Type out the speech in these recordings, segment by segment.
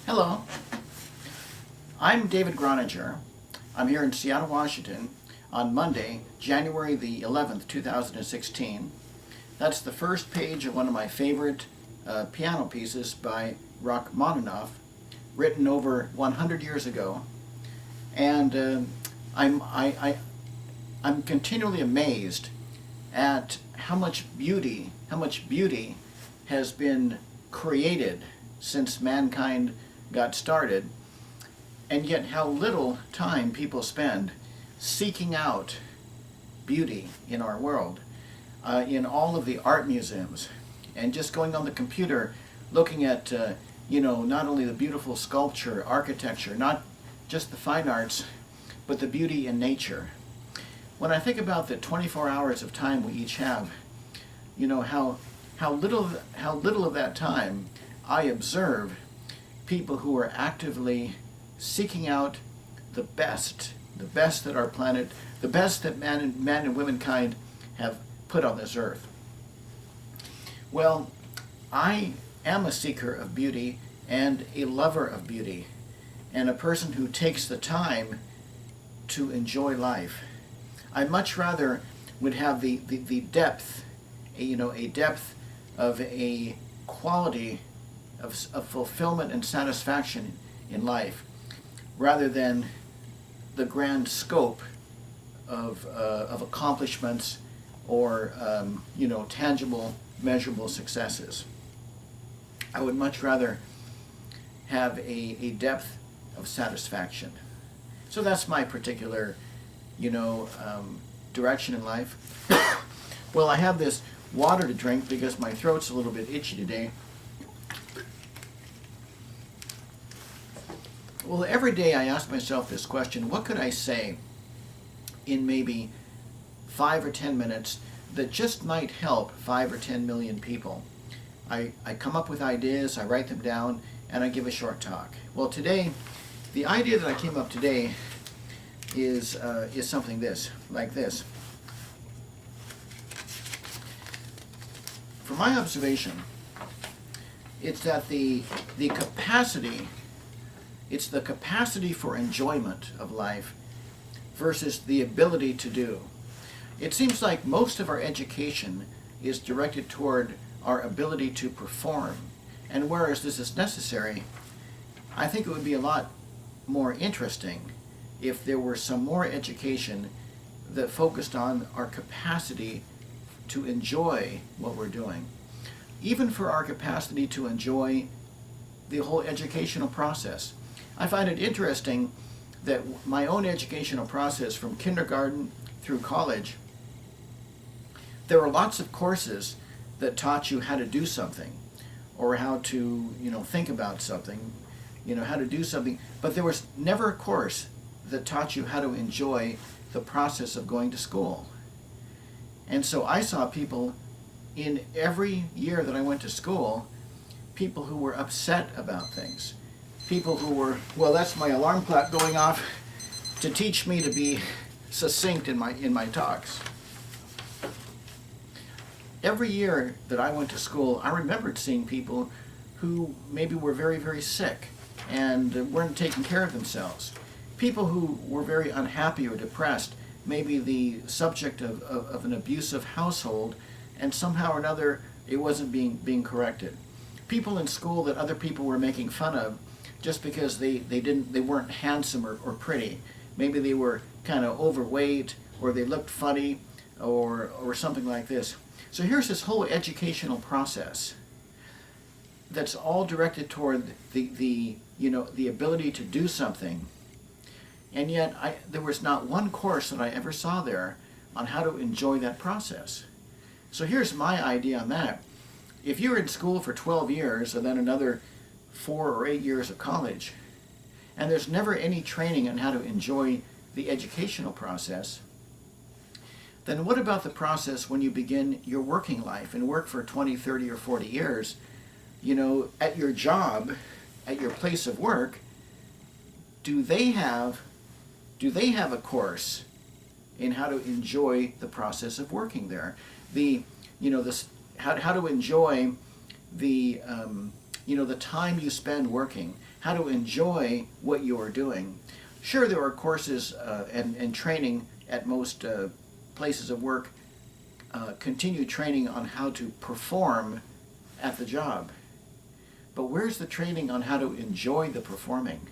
Hello, I'm David Groninger. I'm here in Seattle, Washington on Monday, January the 11th, 2016. That's the first page of one of my favorite piano pieces by Rachmaninoff, written over 100 years ago. And I'm continually amazed at how much beauty has been created since mankind got started, and yet how little time people spend seeking out beauty in our world, in all of the art museums, and just going on the computer looking at not only the beautiful sculpture, architecture, not just the fine arts, but the beauty in nature. When I think about the 24 hours of time we each have, how little of that time I observe people who are actively seeking out the best that our planet, the best that man and womankind have put on this earth. Well, I am a seeker of beauty and a lover of beauty, and a person who takes the time to enjoy life. I much rather would have the depth, a depth of a quality of fulfillment and satisfaction in life, rather than the grand scope of accomplishments or tangible, measurable successes. I would much rather have a depth of satisfaction. So that's my particular, direction in life. Well, I have this water to drink because my throat's a little bit itchy today. Well, every day I ask myself this question: what could I say in maybe 5 or 10 minutes that just might help 5 or 10 million people? I come up with ideas, I write them down, and I give a short talk. Well, today, the idea that I came up today is something like this. From my observation, it's that the capacity for enjoyment of life versus the ability to do. It seems like most of our education is directed toward our ability to perform, and whereas this is necessary, I think it would be a lot more interesting if there were some more education that focused on our capacity to enjoy what we're doing. Even for our capacity to enjoy the whole educational process. I find it interesting that my own educational process from kindergarten through college, there were lots of courses that taught you how to do something, or how to, think about something, how to do something, but there was never a course that taught you how to enjoy the process of going to school. And so I saw people in every year that I went to school, people who were upset about things. People who were, well, that's my alarm clock going off to teach me to be succinct in my talks. Every year that I went to school, I remembered seeing people who maybe were very, very sick and weren't taking care of themselves. People who were very unhappy or depressed, maybe the subject of an abusive household, and somehow or another it wasn't being corrected. People in school that other people were making fun of just because they weren't handsome or pretty. Maybe they were kind of overweight, or they looked funny, or something like this. So here's this whole educational process. that's all directed toward the ability to do something. And yet there was not one course that I ever saw there on how to enjoy that process. So here's my idea on that. If you're in school for 12 years and then another 4 or 8 years of college, and there's never any training on how to enjoy the educational process, then what about the process when you begin your working life and work for 20, 30, or 40 years, at your job, at your place of work? Do they have a course in how to enjoy the process of working there? How to enjoy the time you spend working, how to enjoy what you are doing. Sure, there are courses and training at most places of work, continue training on how to perform at the job. But where's the training on how to enjoy the performing?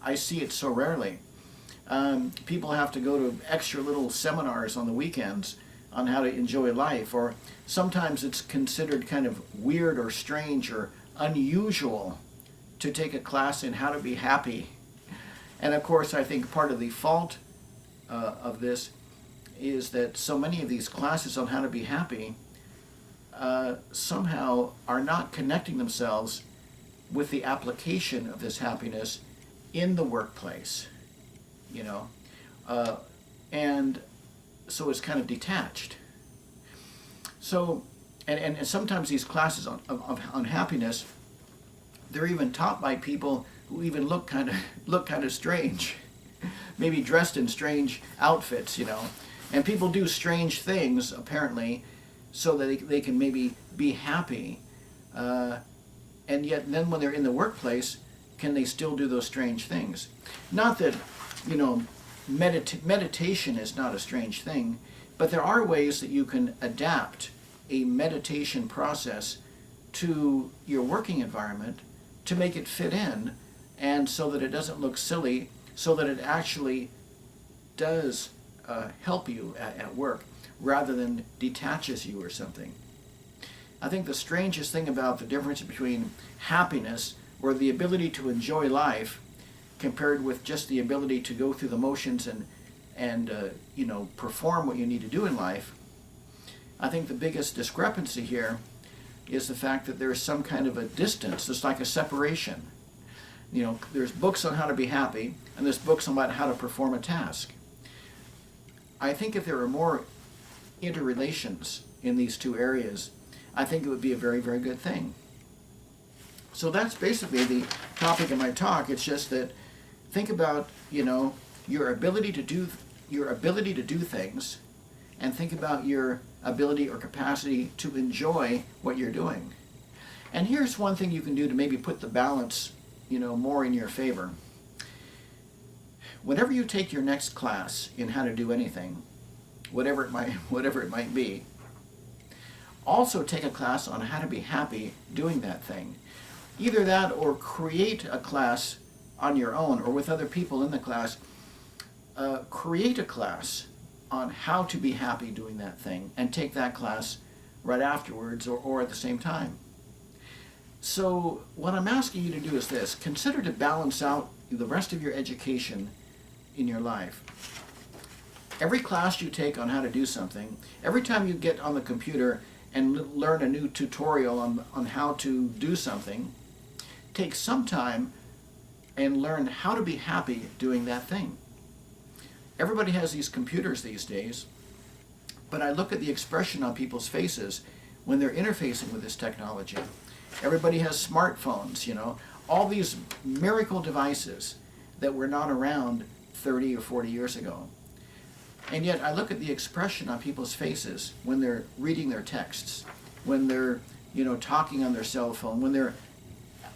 I see it so rarely. People have to go to extra little seminars on the weekends on how to enjoy life, or sometimes it's considered kind of weird or strange or unusual to take a class in how to be happy. And of course, I think part of the fault of this is that so many of these classes on how to be happy somehow are not connecting themselves with the application of this happiness in the workplace, and so it's kind of detached. So, and sometimes these classes on happiness, they're even taught by people who even look kind of strange, maybe dressed in strange outfits, and people do strange things apparently, so that they can maybe be happy, and yet then when they're in the workplace, can they still do those strange things? Not that, meditation is not a strange thing, but there are ways that you can adapt a meditation process to your working environment to make it fit in, and so that it doesn't look silly, so that it actually does help you at work rather than detaches you or something. I think the strangest thing about the difference between happiness, or the ability to enjoy life, compared with just the ability to go through the motions and perform what you need to do in life, I think the biggest discrepancy here is the fact that there's some kind of a distance. There's like a separation. There's books on how to be happy, and there's books on how to perform a task. I think if there were more interrelations in these two areas, I think it would be a very, very good thing. So that's basically the topic of my talk. It's just that think about, your ability to do things, and think about your ability or capacity to enjoy what you're doing. And here's one thing you can do to maybe put the balance, more in your favor. Whenever you take your next class in how to do anything, whatever it might be, also take a class on how to be happy doing that thing. Either that, or create a class on your own or with other people in the class. Create a class on how to be happy doing that thing, and take that class right afterwards or at the same time. So what I'm asking you to do is this: consider to balance out the rest of your education in your life. Every class you take on how to do something, every time you get on the computer and learn a new tutorial on how to do something, take some time and learn how to be happy doing that thing. Everybody has these computers these days, but I look at the expression on people's faces when they're interfacing with this technology. Everybody has smartphones, all these miracle devices that were not around 30 or 40 years ago. And yet I look at the expression on people's faces when they're reading their texts, when they're, talking on their cell phone, when they're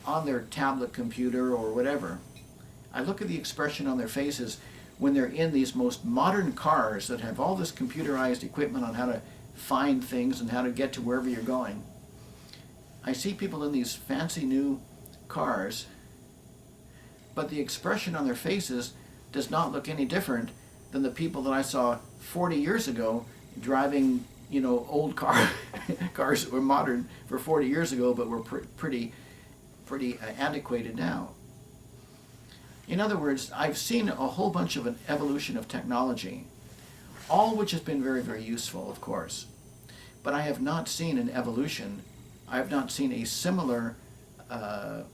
on their tablet computer or whatever. I look at the expression on their faces when they're in these most modern cars that have all this computerized equipment on how to find things and how to get to wherever you're going. I see people in these fancy new cars, but the expression on their faces does not look any different than the people that I saw 40 years ago driving, old cars that were modern for 40 years ago, but were pretty antiquated now. In other words, I've seen a whole bunch of an evolution of technology, all which has been very, very useful, of course. But I have not seen an evolution. I have not seen a similar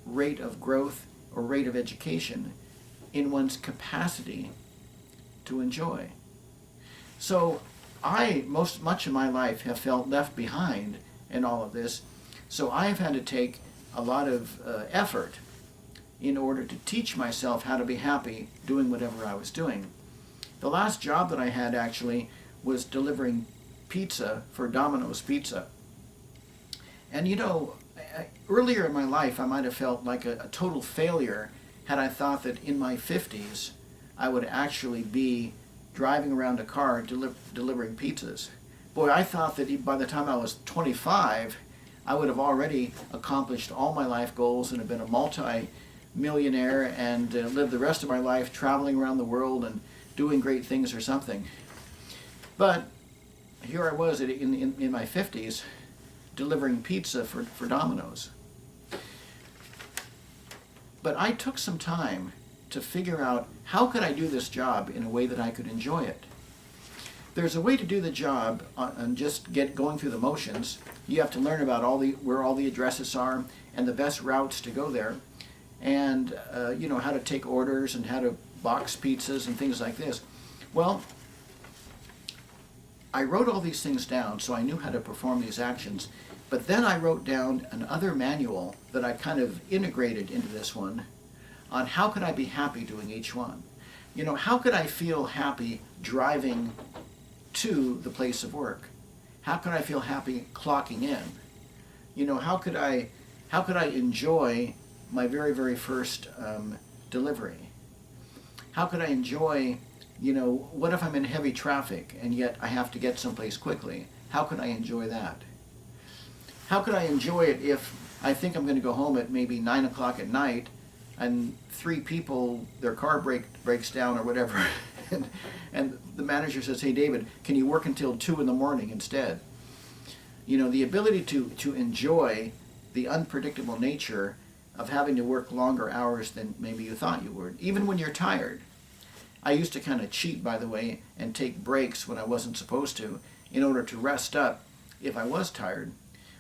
rate of growth or rate of education in one's capacity to enjoy. So I, much of my life, have felt left behind in all of this. So I've had to take a lot of effort in order to teach myself how to be happy doing whatever I was doing. The last job that I had actually was delivering pizza for Domino's Pizza. And earlier in my life I might have felt like a total failure had I thought that in my 50s I would actually be driving around a car delivering pizzas. Boy, I thought that by the time I was 25 I would have already accomplished all my life goals and have been a multi-millionaire and lived the rest of my life traveling around the world and doing great things or something. But here I was in my 50s delivering pizza for Domino's. But I took some time to figure out how could I do this job in a way that I could enjoy it. There's a way to do the job and just get going through the motions. You have to learn about where all the addresses are and the best routes to go there, and how to take orders and how to box pizzas and things like this. Well, I wrote all these things down so I knew how to perform these actions, but then I wrote down another manual that I kind of integrated into this one on how could I be happy doing each one. How could I feel happy driving to the place of work? How could I feel happy clocking in? How could I enjoy my very, very first delivery? How could I enjoy, what if I'm in heavy traffic and yet I have to get someplace quickly? How could I enjoy that? How could I enjoy it if I think I'm going to go home at maybe 9 o'clock at night and 3 people, their car breaks down or whatever, and the manager says, hey David, can you work until 2 in the morning instead? The ability to enjoy the unpredictable nature of having to work longer hours than maybe you thought you would, even when you're tired. I used to kind of cheat, by the way, and take breaks when I wasn't supposed to in order to rest up if I was tired.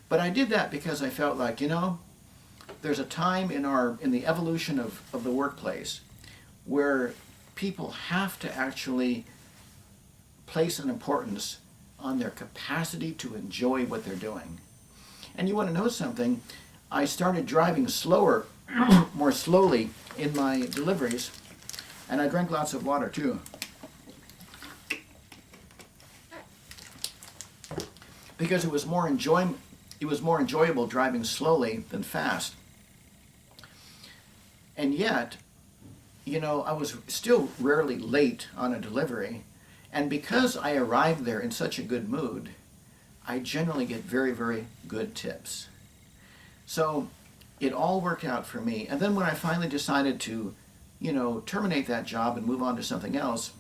But I did that because I felt like, there's a time in the evolution of the workplace where people have to actually place an importance on their capacity to enjoy what they're doing. And you want to know something? I started driving slower, more slowly in my deliveries, and I drank lots of water too. Because it was more enjoyable driving slowly than fast. And yet, I was still rarely late on a delivery, and because I arrived there in such a good mood, I generally get very, very good tips. So it all worked out for me. And then when I finally decided to, terminate that job and move on to something else,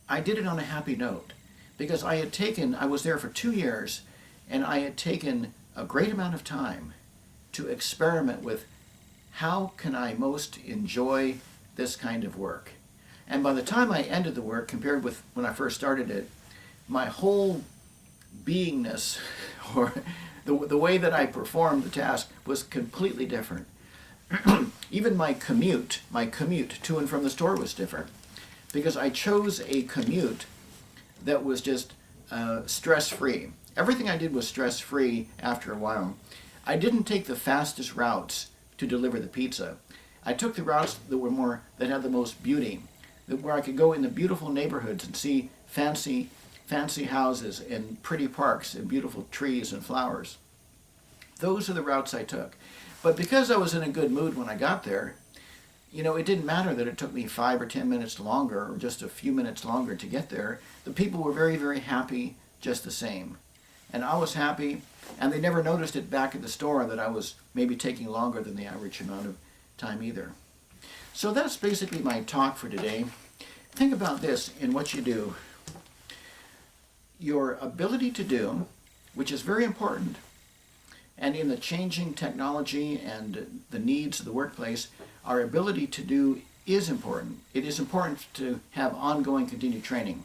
I did it on a happy note. Because I was there for 2 years, and I had taken a great amount of time to experiment with how can I most enjoy this kind of work. And by the time I ended the work, compared with when I first started it, my whole beingness, or the way that I performed the task, was completely different. Even my commute to and from the store was different, because I chose a commute that was just stress-free. Everything I did was stress-free after a while. I didn't take the fastest routes to deliver the pizza. I took the routes that had the most beauty, where I could go in the beautiful neighborhoods and see fancy houses and pretty parks and beautiful trees and flowers. Those are the routes I took. But because I was in a good mood when I got there, it didn't matter that it took me 5 or 10 minutes longer or just a few minutes longer to get there. The people were very, very happy just the same. And I was happy, and they never noticed it back at the store that I was maybe taking longer than the average amount of time either. So that's basically my talk for today. Think about this in what you do. your ability to do, which is very important, and in the changing technology and the needs of the workplace, our ability to do is important. It is important to have ongoing continued training.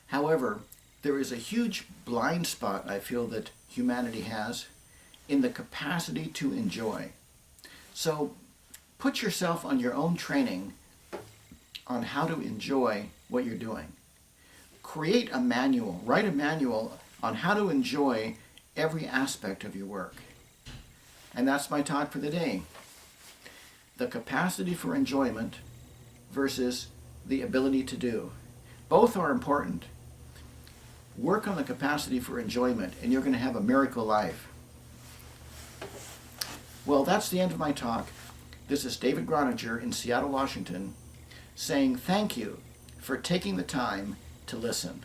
However, there is a huge blind spot I feel that humanity has in the capacity to enjoy. So put yourself on your own training on how to enjoy what you're doing. Create a manual, write a manual on how to enjoy every aspect of your work. And that's my talk for the day. The capacity for enjoyment versus the ability to do. Both are important. Work on the capacity for enjoyment and you're going to have a miracle life. Well, that's the end of my talk. This is David Groninger in Seattle, Washington, saying thank you for taking the time to listen.